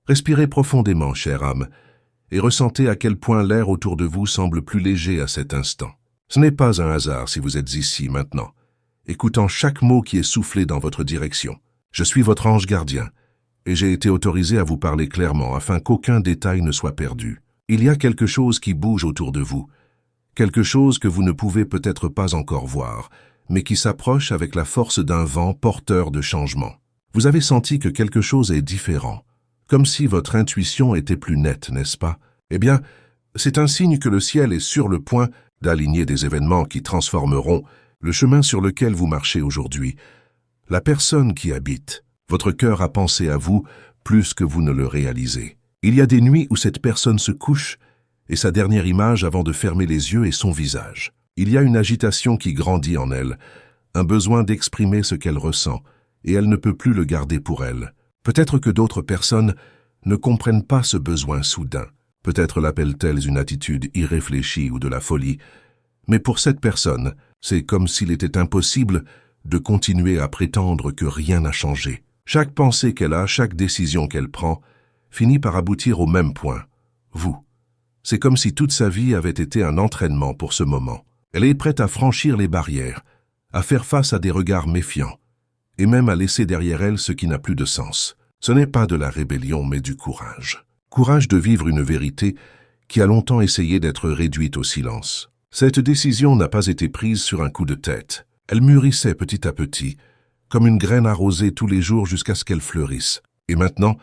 Respirez profondément, chère âme, et ressentez à quel point l'air autour de vous semble plus léger à cet instant. Ce n'est pas un hasard si vous êtes ici maintenant, écoutant chaque mot qui est soufflé dans votre direction. Je suis votre ange gardien, et j'ai été autorisé à vous parler clairement afin qu'aucun détail ne soit perdu. Il y a quelque chose qui bouge autour de vous, quelque chose que vous ne pouvez peut-être pas encore voir, mais qui s'approche avec la force d'un vent porteur de changement. Vous avez senti que quelque chose est différent, comme si votre intuition était plus nette, n'est-ce pas? Eh bien, c'est un signe que le ciel est sur le point d'aligner des événements qui transformeront le chemin sur lequel vous marchez aujourd'hui. La personne qui habite, votre cœur a pensé à vous plus que vous ne le réalisez. Il y a des nuits où cette personne se couche et sa dernière image avant de fermer les yeux est son visage. Il y a une agitation qui grandit en elle, un besoin d'exprimer ce qu'elle ressent, et elle ne peut plus le garder pour elle. Peut-être que d'autres personnes ne comprennent pas ce besoin soudain. Peut-être l'appellent-elles une attitude irréfléchie ou de la folie. Mais pour cette personne, c'est comme s'il était impossible de continuer à prétendre que rien n'a changé. Chaque pensée qu'elle a, chaque décision qu'elle prend, finit par aboutir au même point, vous. C'est comme si toute sa vie avait été un entraînement pour ce moment. Elle est prête à franchir les barrières, à faire face à des regards méfiants, et même à laisser derrière elle ce qui n'a plus de sens. Ce n'est pas de la rébellion, mais du courage. Courage de vivre une vérité qui a longtemps essayé d'être réduite au silence. Cette décision n'a pas été prise sur un coup de tête. Elle mûrissait petit à petit, comme une graine arrosée tous les jours jusqu'à ce qu'elle fleurisse. Et maintenant,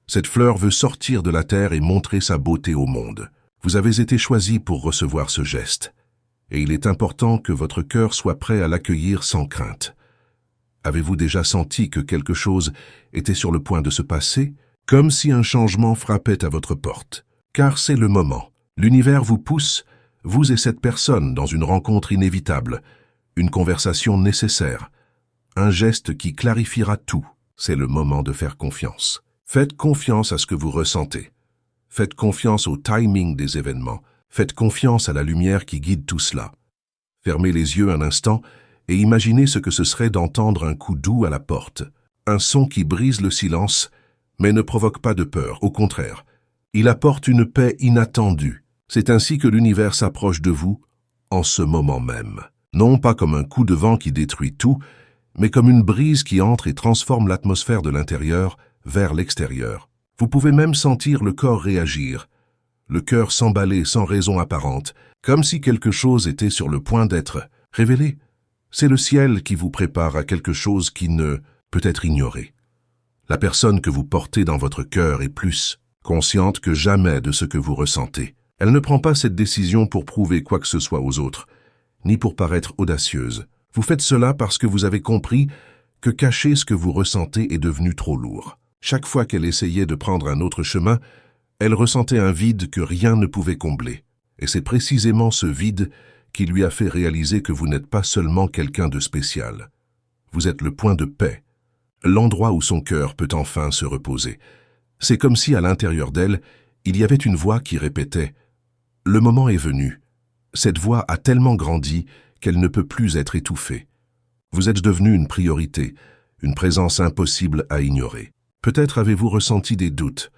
cette fleur veut sortir de la terre et montrer sa beauté au monde. Vous avez été choisi pour recevoir ce geste, et il est important que votre cœur soit prêt à l'accueillir sans crainte. Avez-vous déjà senti que quelque chose était sur le point de se passer, comme si un changement frappait à votre porte? Car c'est le moment. L'univers vous pousse, vous et cette personne, dans une rencontre inévitable, une conversation nécessaire, un geste qui clarifiera tout. C'est le moment de faire confiance. Faites confiance à ce que vous ressentez. Faites confiance au timing des événements. Faites confiance à la lumière qui guide tout cela. Fermez les yeux un instant et imaginez ce que ce serait d'entendre un coup doux à la porte. Un son qui brise le silence, mais ne provoque pas de peur. Au contraire, il apporte une paix inattendue. C'est ainsi que l'univers s'approche de vous en ce moment même. Non pas comme un coup de vent qui détruit tout, mais comme une brise qui entre et transforme l'atmosphère de l'intérieur vers l'extérieur. Vous pouvez même sentir le corps réagir, le cœur s'emballer sans raison apparente, comme si quelque chose était sur le point d'être révélé. C'est le ciel qui vous prépare à quelque chose qui ne peut être ignoré. La personne que vous portez dans votre cœur est plus consciente que jamais de ce que vous ressentez. Elle ne prend pas cette décision pour prouver quoi que ce soit aux autres, ni pour paraître audacieuse. Vous faites cela parce que vous avez compris que cacher ce que vous ressentez est devenu trop lourd. Chaque fois qu'elle essayait de prendre un autre chemin, elle ressentait un vide que rien ne pouvait combler. Et c'est précisément ce vide qui lui a fait réaliser que vous n'êtes pas seulement quelqu'un de spécial. Vous êtes le point de paix, l'endroit où son cœur peut enfin se reposer. C'est comme si à l'intérieur d'elle, il y avait une voix qui répétait « Le moment est venu ». Cette voix a tellement grandi qu'elle ne peut plus être étouffée. Vous êtes devenu une priorité, une présence impossible à ignorer. Peut-être avez-vous ressenti des doutes.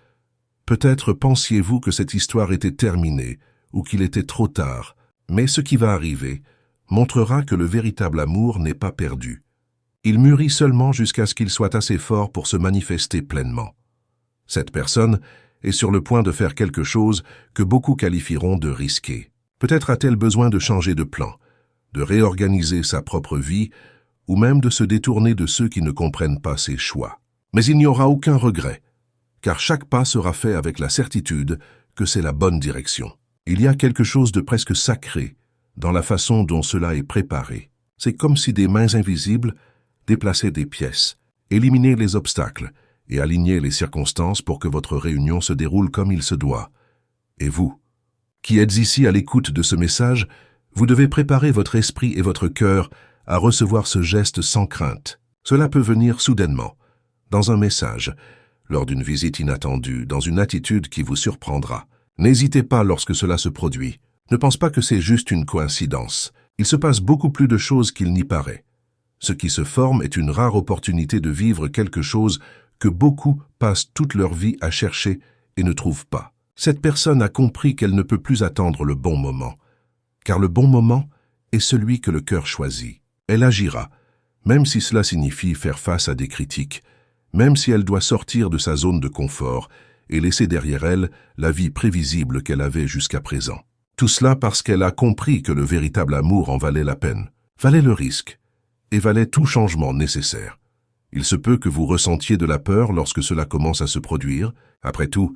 Peut-être pensiez-vous que cette histoire était terminée ou qu'il était trop tard. Mais ce qui va arriver montrera que le véritable amour n'est pas perdu. Il mûrit seulement jusqu'à ce qu'il soit assez fort pour se manifester pleinement. Cette personne est sur le point de faire quelque chose que beaucoup qualifieront de risqué. Peut-être a-t-elle besoin de changer de plan, de réorganiser sa propre vie ou même de se détourner de ceux qui ne comprennent pas ses choix. Mais il n'y aura aucun regret, car chaque pas sera fait avec la certitude que c'est la bonne direction. Il y a quelque chose de presque sacré dans la façon dont cela est préparé. C'est comme si des mains invisibles déplaçaient des pièces, éliminaient les obstacles et alignaient les circonstances pour que votre réunion se déroule comme il se doit. Et vous, qui êtes ici à l'écoute de ce message, vous devez préparer votre esprit et votre cœur à recevoir ce geste sans crainte. Cela peut venir soudainement, dans un message, lors d'une visite inattendue, dans une attitude qui vous surprendra. N'hésitez pas lorsque cela se produit. Ne pense pas que c'est juste une coïncidence. Il se passe beaucoup plus de choses qu'il n'y paraît. Ce qui se forme est une rare opportunité de vivre quelque chose que beaucoup passent toute leur vie à chercher et ne trouvent pas. Cette personne a compris qu'elle ne peut plus attendre le bon moment, car le bon moment est celui que le cœur choisit. Elle agira, même si cela signifie faire face à des critiques, même si elle doit sortir de sa zone de confort et laisser derrière elle la vie prévisible qu'elle avait jusqu'à présent. Tout cela parce qu'elle a compris que le véritable amour en valait la peine, valait le risque, et valait tout changement nécessaire. Il se peut que vous ressentiez de la peur lorsque cela commence à se produire. Après tout,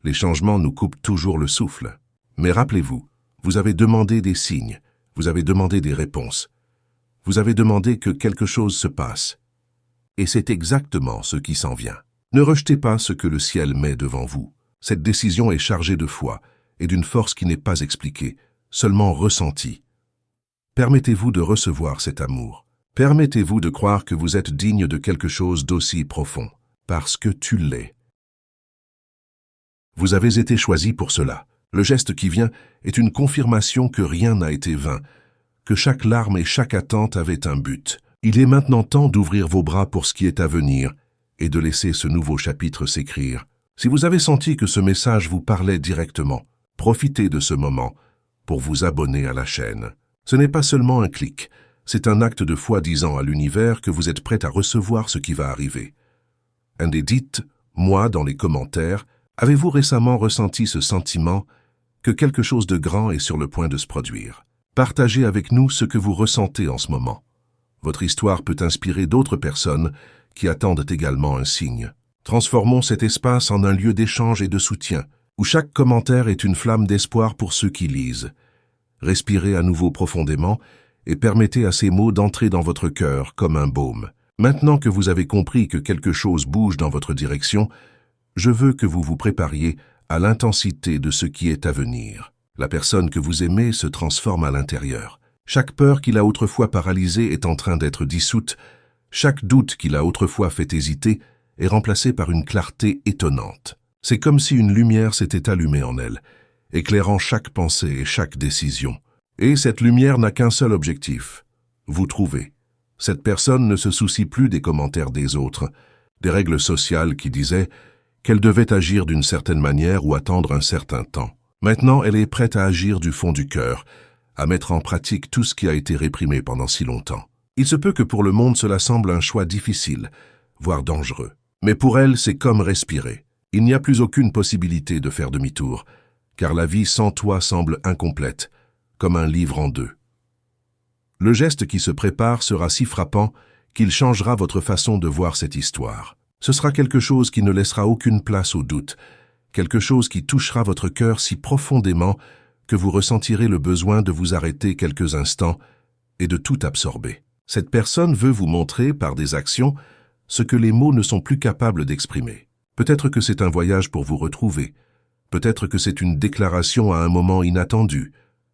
les changements nous coupent toujours le souffle. Mais rappelez-vous, vous avez demandé des signes, vous avez demandé des réponses. Vous avez demandé que quelque chose se passe. Et c'est exactement ce qui s'en vient. Ne rejetez pas ce que le ciel met devant vous. Cette décision est chargée de foi et d'une force qui n'est pas expliquée, seulement ressentie. Permettez-vous de recevoir cet amour. Permettez-vous de croire que vous êtes digne de quelque chose d'aussi profond, parce que tu l'es. Vous avez été choisi pour cela. Le geste qui vient est une confirmation que rien n'a été vain, que chaque larme et chaque attente avaient un but. Il est maintenant temps d'ouvrir vos bras pour ce qui est à venir et de laisser ce nouveau chapitre s'écrire. Si vous avez senti que ce message vous parlait directement, profitez de ce moment pour vous abonner à la chaîne. Ce n'est pas seulement un clic, c'est un acte de foi disant à l'univers que vous êtes prêt à recevoir ce qui va arriver. Et dites-moi dans les commentaires, avez-vous récemment ressenti ce sentiment que quelque chose de grand est sur le point de se produire? Partagez avec nous ce que vous ressentez en ce moment. Votre histoire peut inspirer d'autres personnes qui attendent également un signe. Transformons cet espace en un lieu d'échange et de soutien, où chaque commentaire est une flamme d'espoir pour ceux qui lisent. Respirez à nouveau profondément et permettez à ces mots d'entrer dans votre cœur comme un baume. Maintenant que vous avez compris que quelque chose bouge dans votre direction, je veux que vous vous prépariez à l'intensité de ce qui est à venir. La personne que vous aimez se transforme à l'intérieur. Chaque peur qui l'a autrefois paralysée est en train d'être dissoute. Chaque doute qui l'a autrefois fait hésiter est remplacé par une clarté étonnante. C'est comme si une lumière s'était allumée en elle, éclairant chaque pensée et chaque décision. Et cette lumière n'a qu'un seul objectif, vous trouver. Cette personne ne se soucie plus des commentaires des autres, des règles sociales qui disaient qu'elle devait agir d'une certaine manière ou attendre un certain temps. Maintenant, elle est prête à agir du fond du cœur, à mettre en pratique tout ce qui a été réprimé pendant si longtemps. Il se peut que pour le monde cela semble un choix difficile, voire dangereux. Mais pour elle, c'est comme respirer. Il n'y a plus aucune possibilité de faire demi-tour, car la vie sans toi semble incomplète, comme un livre en deux. Le geste qui se prépare sera si frappant qu'il changera votre façon de voir cette histoire. Ce sera quelque chose qui ne laissera aucune place au doute, quelque chose qui touchera votre cœur si profondément que vous ressentirez le besoin de vous arrêter quelques instants et de tout absorber. Cette personne veut vous montrer par des actions ce que les mots ne sont plus capables d'exprimer. Peut-être que c'est un voyage pour vous retrouver, peut-être que c'est une déclaration à un moment inattendu,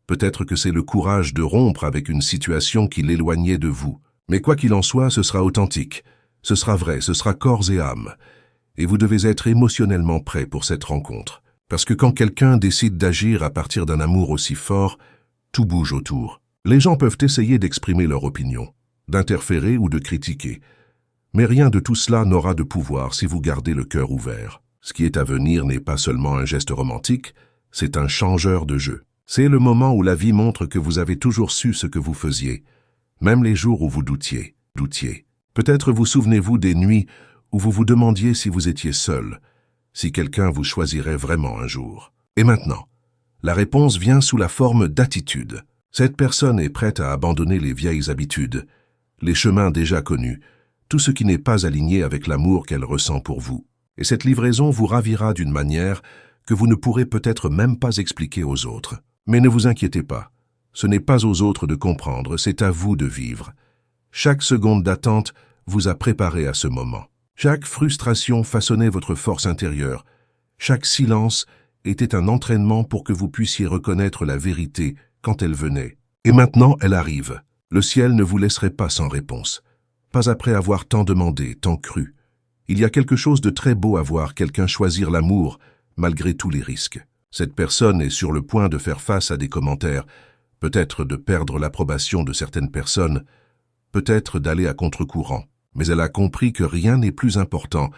peut-être que c'est le courage de rompre avec une situation qui l'éloignait de vous. Mais quoi qu'il en soit, ce sera authentique, ce sera vrai, ce sera corps et âme. Et vous devez être émotionnellement prêt pour cette rencontre. Parce que quand quelqu'un décide d'agir à partir d'un amour aussi fort, tout bouge autour. Les gens peuvent essayer d'exprimer leur opinion, d'interférer ou de critiquer. Mais rien de tout cela n'aura de pouvoir si vous gardez le cœur ouvert. Ce qui est à venir n'est pas seulement un geste romantique, c'est un changeur de jeu. C'est le moment où la vie montre que vous avez toujours su ce que vous faisiez, même les jours où vous doutiez. Peut-être vous souvenez-vous des nuits où vous vous demandiez si vous étiez seul, si quelqu'un vous choisirait vraiment un jour. Et maintenant, la réponse vient sous la forme d'attitude. Cette personne est prête à abandonner les vieilles habitudes, les chemins déjà connus, tout ce qui n'est pas aligné avec l'amour qu'elle ressent pour vous. Et cette livraison vous ravira d'une manière que vous ne pourrez peut-être même pas expliquer aux autres. Mais ne vous inquiétez pas, ce n'est pas aux autres de comprendre, c'est à vous de vivre. Chaque seconde d'attente vous a préparé à ce moment. Chaque frustration façonnait votre force intérieure. Chaque silence était un entraînement pour que vous puissiez reconnaître la vérité quand elle venait. Et maintenant, elle arrive. Le ciel ne vous laisserait pas sans réponse. Pas après avoir tant demandé, tant cru. Il y a quelque chose de très beau à voir quelqu'un choisir l'amour, malgré tous les risques. Cette personne est sur le point de faire face à des commentaires, peut-être de perdre l'approbation de certaines personnes, peut-être d'aller à contre-courant. Mais elle a compris que rien n'est plus important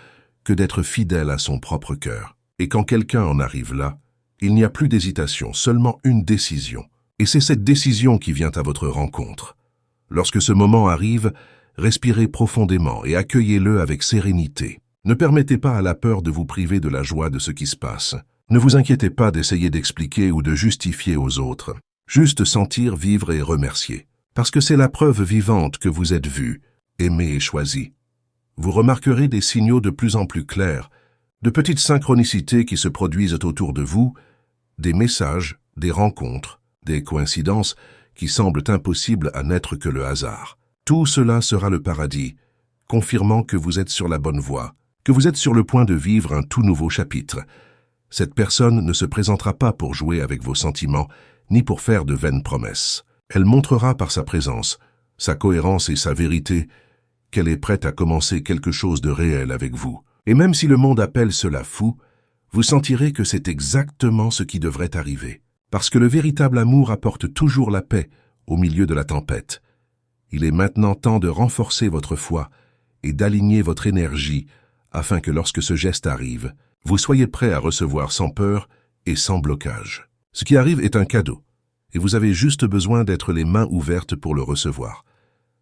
que d'être fidèle à son propre cœur. Et quand quelqu'un en arrive là, il n'y a plus d'hésitation, seulement une décision. Et c'est cette décision qui vient à votre rencontre. Lorsque ce moment arrive, respirez profondément et accueillez-le avec sérénité. Ne permettez pas à la peur de vous priver de la joie de ce qui se passe. Ne vous inquiétez pas d'essayer d'expliquer ou de justifier aux autres. Juste sentir, vivre et remercier. Parce que c'est la preuve vivante que vous êtes vu, aimé et choisi. Vous remarquerez des signaux de plus en plus clairs, de petites synchronicités qui se produisent autour de vous, des messages, des rencontres, des coïncidences qui semblent impossibles à n'être que le hasard. Tout cela sera le paradis, confirmant que vous êtes sur la bonne voie, que vous êtes sur le point de vivre un tout nouveau chapitre. Cette personne ne se présentera pas pour jouer avec vos sentiments, ni pour faire de vaines promesses. Elle montrera par sa présence, sa cohérence et sa vérité qu'elle est prête à commencer quelque chose de réel avec vous. Et même si le monde appelle cela fou, vous sentirez que c'est exactement ce qui devrait arriver. Parce que le véritable amour apporte toujours la paix au milieu de la tempête. Il est maintenant temps de renforcer votre foi et d'aligner votre énergie afin que lorsque ce geste arrive, vous soyez prêt à recevoir sans peur et sans blocage. Ce qui arrive est un cadeau, et vous avez juste besoin d'être les mains ouvertes pour le recevoir.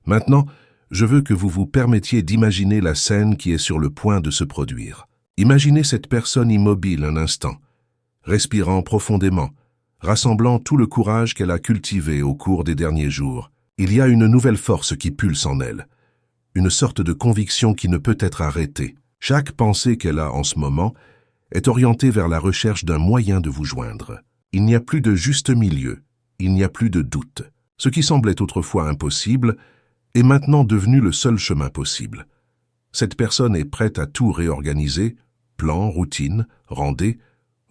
Maintenant, je veux que vous vous permettiez d'imaginer la scène qui est sur le point de se produire. Imaginez cette personne immobile un instant, respirant profondément, rassemblant tout le courage qu'elle a cultivé au cours des derniers jours. Il y a une nouvelle force qui pulse en elle, une sorte de conviction qui ne peut être arrêtée. Chaque pensée qu'elle a en ce moment est orientée vers la recherche d'un moyen de vous joindre. Il n'y a plus de juste milieu, il n'y a plus de doute. Ce qui semblait autrefois impossible est maintenant devenu le seul chemin possible. Cette personne est prête à tout réorganiser, plan, routine, rendez,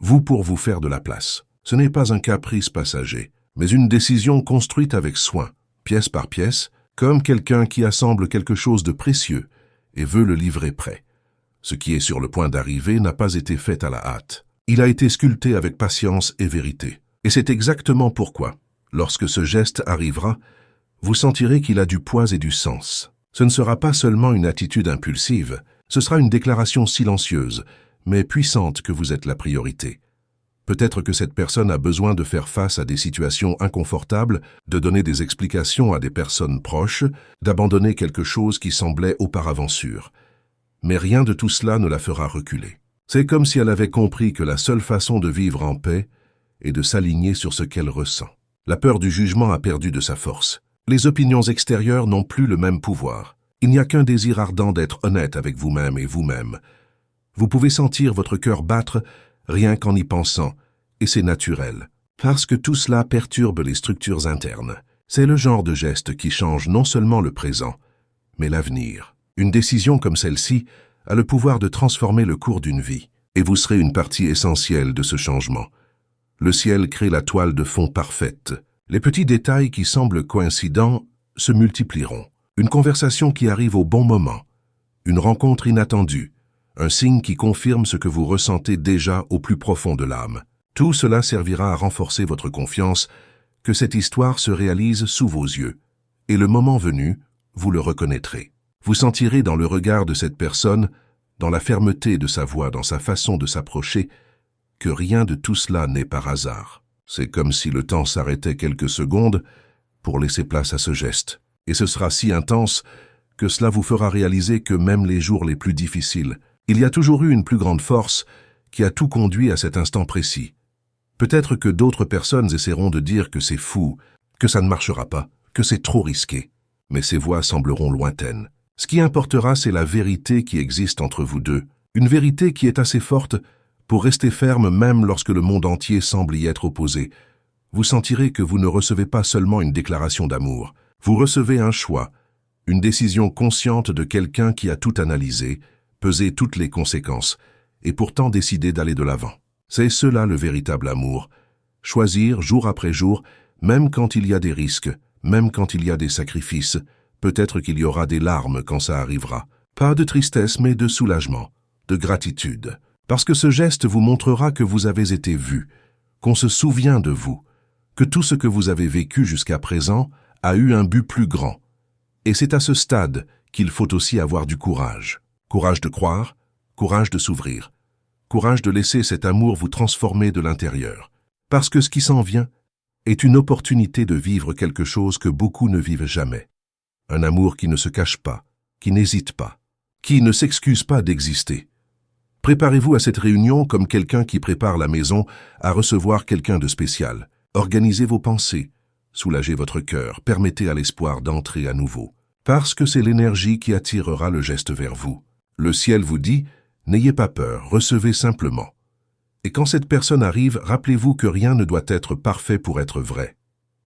vous pour vous faire de la place. Ce n'est pas un caprice passager, mais une décision construite avec soin, pièce par pièce, comme quelqu'un qui assemble quelque chose de précieux et veut le livrer prêt. Ce qui est sur le point d'arriver n'a pas été fait à la hâte. Il a été sculpté avec patience et vérité. Et c'est exactement pourquoi, lorsque ce geste arrivera, vous sentirez qu'il a du poids et du sens. Ce ne sera pas seulement une attitude impulsive, ce sera une déclaration silencieuse, mais puissante que vous êtes la priorité. Peut-être que cette personne a besoin de faire face à des situations inconfortables, de donner des explications à des personnes proches, d'abandonner quelque chose qui semblait auparavant sûr. Mais rien de tout cela ne la fera reculer. C'est comme si elle avait compris que la seule façon de vivre en paix est de s'aligner sur ce qu'elle ressent. La peur du jugement a perdu de sa force. Les opinions extérieures n'ont plus le même pouvoir. Il n'y a qu'un désir ardent d'être honnête avec vous-même et vous-même. Vous pouvez sentir votre cœur battre rien qu'en y pensant, et c'est naturel, parce que tout cela perturbe les structures internes. C'est le genre de geste qui change non seulement le présent, mais l'avenir. Une décision comme celle-ci a le pouvoir de transformer le cours d'une vie, et vous serez une partie essentielle de ce changement. Le ciel crée la toile de fond parfaite. Les petits détails qui semblent coïncidents se multiplieront. Une conversation qui arrive au bon moment, une rencontre inattendue, un signe qui confirme ce que vous ressentez déjà au plus profond de l'âme. Tout cela servira à renforcer votre confiance que cette histoire se réalise sous vos yeux, et le moment venu, vous le reconnaîtrez. Vous sentirez dans le regard de cette personne, dans la fermeté de sa voix, dans sa façon de s'approcher, que rien de tout cela n'est par hasard. C'est comme si le temps s'arrêtait quelques secondes pour laisser place à ce geste. Et ce sera si intense que cela vous fera réaliser que même les jours les plus difficiles, il y a toujours eu une plus grande force qui a tout conduit à cet instant précis. Peut-être que d'autres personnes essaieront de dire que c'est fou, que ça ne marchera pas, que c'est trop risqué. Mais ces voix sembleront lointaines. Ce qui importera, c'est la vérité qui existe entre vous deux. Une vérité qui est assez forte pour rester ferme même lorsque le monde entier semble y être opposé. Vous sentirez que vous ne recevez pas seulement une déclaration d'amour. Vous recevez un choix, une décision consciente de quelqu'un qui a tout analysé, pesé toutes les conséquences, et pourtant décidé d'aller de l'avant. C'est cela le véritable amour. Choisir jour après jour, même quand il y a des risques, même quand il y a des sacrifices, peut-être qu'il y aura des larmes quand ça arrivera. Pas de tristesse, mais de soulagement, de gratitude. Parce que ce geste vous montrera que vous avez été vu, qu'on se souvient de vous, que tout ce que vous avez vécu jusqu'à présent a eu un but plus grand. Et c'est à ce stade qu'il faut aussi avoir du courage. Courage de croire, Courage de s'ouvrir. Courage de laisser cet amour vous transformer de l'intérieur. Parce que ce qui s'en vient est une opportunité de vivre quelque chose que beaucoup ne vivent jamais. Un amour qui ne se cache pas, qui n'hésite pas, qui ne s'excuse pas d'exister. Préparez-vous à cette réunion comme quelqu'un qui prépare la maison à recevoir quelqu'un de spécial. Organisez vos pensées, soulagez votre cœur, permettez à l'espoir d'entrer à nouveau. Parce que c'est l'énergie qui attirera le geste vers vous. Le ciel vous dit, n'ayez pas peur, recevez simplement. Et quand cette personne arrive, rappelez-vous que rien ne doit être parfait pour être vrai.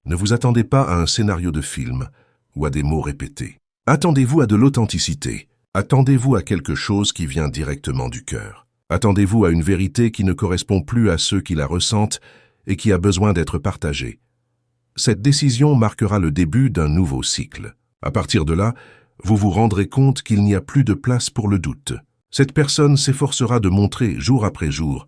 Ne vous attendez pas à un scénario de film ou à des mots répétés. Attendez-vous à de l'authenticité. Attendez-vous à quelque chose qui vient directement du cœur. Attendez-vous à une vérité qui ne correspond plus à ceux qui la ressentent et qui a besoin d'être partagée. Cette décision marquera le début d'un nouveau cycle. À partir de là, vous vous rendrez compte qu'il n'y a plus de place pour le doute. Cette personne s'efforcera de montrer, jour après jour,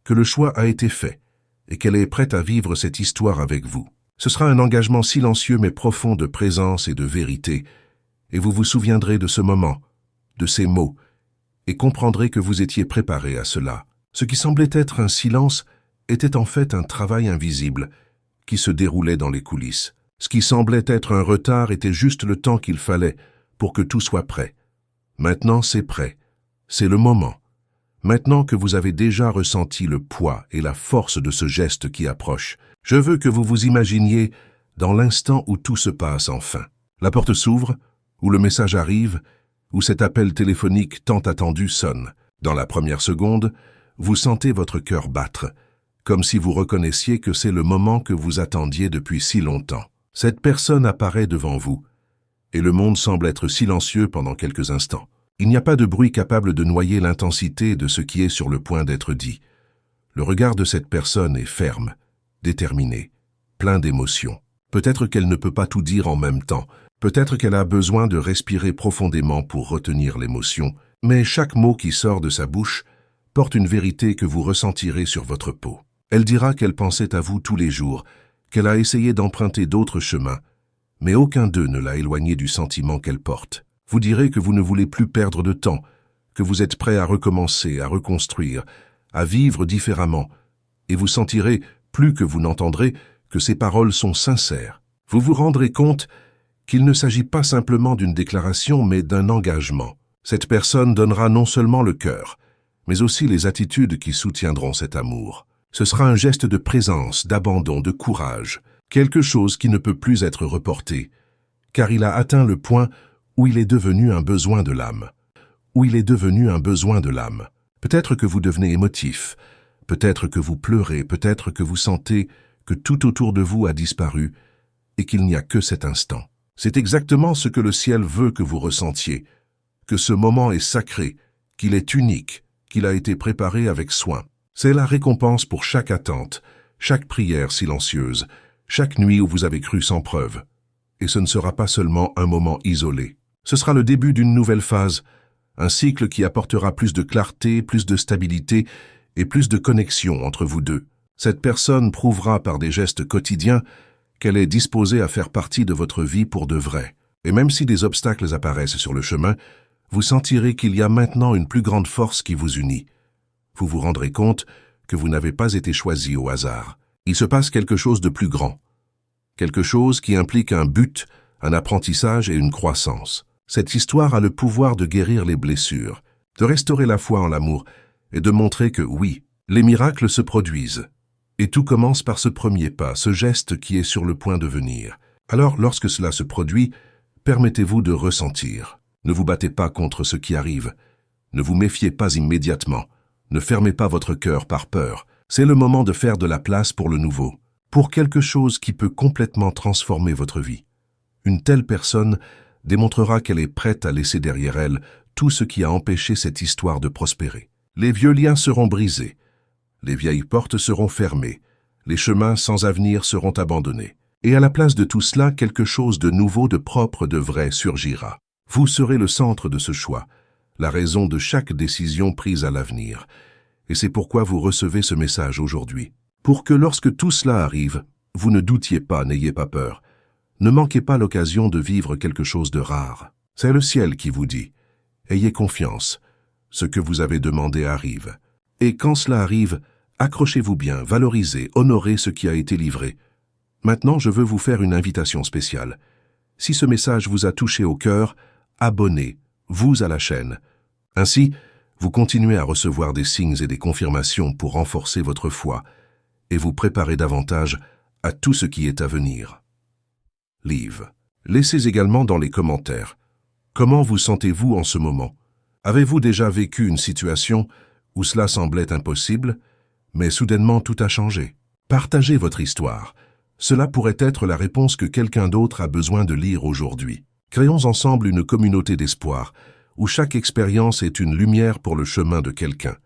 que le choix a été fait et qu'elle est prête à vivre cette histoire avec vous. Ce sera un engagement silencieux mais profond de présence et de vérité, et vous vous souviendrez de ce moment, de ces mots, et comprendrez que vous étiez préparé à cela. Ce qui semblait être un silence était en fait un travail invisible qui se déroulait dans les coulisses. Ce qui semblait être un retard était juste le temps qu'il fallait pour que tout soit prêt. Maintenant, c'est prêt. C'est le moment. Maintenant que vous avez déjà ressenti le poids et la force de ce geste qui approche, je veux que vous vous imaginiez dans l'instant où tout se passe enfin. La porte s'ouvre, où le message arrive, où cet appel téléphonique tant attendu sonne. Dans la première seconde, vous sentez votre cœur battre, comme si vous reconnaissiez que c'est le moment que vous attendiez depuis si longtemps. Cette personne apparaît devant vous, et le monde semble être silencieux pendant quelques instants. Il n'y a pas de bruit capable de noyer l'intensité de ce qui est sur le point d'être dit. Le regard de cette personne est ferme, déterminé, plein d'émotions. Peut-être qu'elle ne peut pas tout dire en même temps, peut-être qu'elle a besoin de respirer profondément pour retenir l'émotion, mais chaque mot qui sort de sa bouche porte une vérité que vous ressentirez sur votre peau. Elle dira qu'elle pensait à vous tous les jours, qu'elle a essayé d'emprunter d'autres chemins, mais aucun d'eux ne l'a éloignée du sentiment qu'elle porte. Vous direz que vous ne voulez plus perdre de temps, que vous êtes prêt à recommencer, à reconstruire, à vivre différemment, et vous sentirez, plus que vous n'entendrez, que ces paroles sont sincères. Vous vous rendrez compte qu'il ne s'agit pas simplement d'une déclaration, mais d'un engagement. Cette personne donnera non seulement le cœur, mais aussi les attitudes qui soutiendront cet amour. Ce sera un geste de présence, d'abandon, de courage, quelque chose qui ne peut plus être reporté, car il a atteint le point où il est devenu un besoin de l'âme. Peut-être que vous devenez émotif, peut-être que vous pleurez, peut-être que vous sentez que tout autour de vous a disparu et qu'il n'y a que cet instant. C'est exactement ce que le ciel veut que vous ressentiez, que ce moment est sacré, qu'il est unique, qu'il a été préparé avec soin. C'est la récompense pour chaque attente, chaque prière silencieuse, chaque nuit où vous avez cru sans preuve. Et ce ne sera pas seulement un moment isolé. Ce sera le début d'une nouvelle phase, un cycle qui apportera plus de clarté, plus de stabilité et plus de connexion entre vous deux. Cette personne prouvera par des gestes quotidiens qu'elle est disposée à faire partie de votre vie pour de vrai. Et même si des obstacles apparaissent sur le chemin, vous sentirez qu'il y a maintenant une plus grande force qui vous unit. Vous vous rendrez compte que vous n'avez pas été choisi au hasard. Il se passe quelque chose de plus grand. Quelque chose qui implique un but, un apprentissage et une croissance. Cette histoire a le pouvoir de guérir les blessures, de restaurer la foi en l'amour et de montrer que oui, les miracles se produisent. Et tout commence par ce premier pas, ce geste qui est sur le point de venir. Alors, lorsque cela se produit, permettez-vous de ressentir. Ne vous battez pas contre ce qui arrive. Ne vous méfiez pas immédiatement. Ne fermez pas votre cœur par peur. C'est le moment de faire de la place pour le nouveau, pour quelque chose qui peut complètement transformer votre vie. Une telle personne démontrera qu'elle est prête à laisser derrière elle tout ce qui a empêché cette histoire de prospérer. Les vieux liens seront brisés, les vieilles portes seront fermées, les chemins sans avenir seront abandonnés. Et à la place de tout cela, quelque chose de nouveau, de propre, de vrai surgira. Vous serez le centre de ce choix, la raison de chaque décision prise à l'avenir. Et c'est pourquoi vous recevez ce message aujourd'hui. Pour que lorsque tout cela arrive, vous ne doutiez pas, n'ayez pas peur. Ne manquez pas l'occasion de vivre quelque chose de rare. C'est le ciel qui vous dit « Ayez confiance, ce que vous avez demandé arrive. Et quand cela arrive, accrochez-vous bien, valorisez, honorez ce qui a été livré. Maintenant, je veux vous faire une invitation spéciale. Si ce message vous a touché au cœur, abonnez-vous à la chaîne. Ainsi, vous continuez à recevoir des signes et des confirmations pour renforcer votre foi et vous préparer davantage à tout ce qui est à venir. Live. Laissez également dans les commentaires. Comment vous sentez-vous en ce moment? Avez-vous déjà vécu une situation où cela semblait impossible, mais soudainement tout a changé? Partagez votre histoire. Cela pourrait être la réponse que quelqu'un d'autre a besoin de lire aujourd'hui. Créons ensemble une communauté d'espoir, où chaque expérience est une lumière pour le chemin de quelqu'un.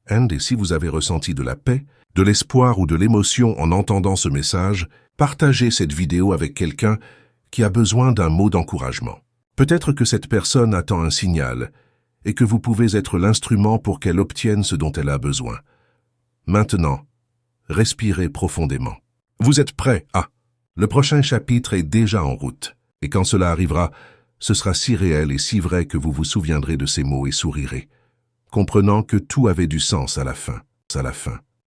Et si vous avez ressenti de la paix, de l'espoir ou de l'émotion en entendant ce message, partagez cette vidéo avec quelqu'un qui a besoin d'un mot d'encouragement. Peut-être que cette personne attend un signal et que vous pouvez être l'instrument pour qu'elle obtienne ce dont elle a besoin. Maintenant, respirez profondément. Vous êtes prêts? Le prochain chapitre est déjà en route. Et quand cela arrivera, ce sera si réel et si vrai que vous vous souviendrez de ces mots et sourirez, comprenant que tout avait du sens à la fin.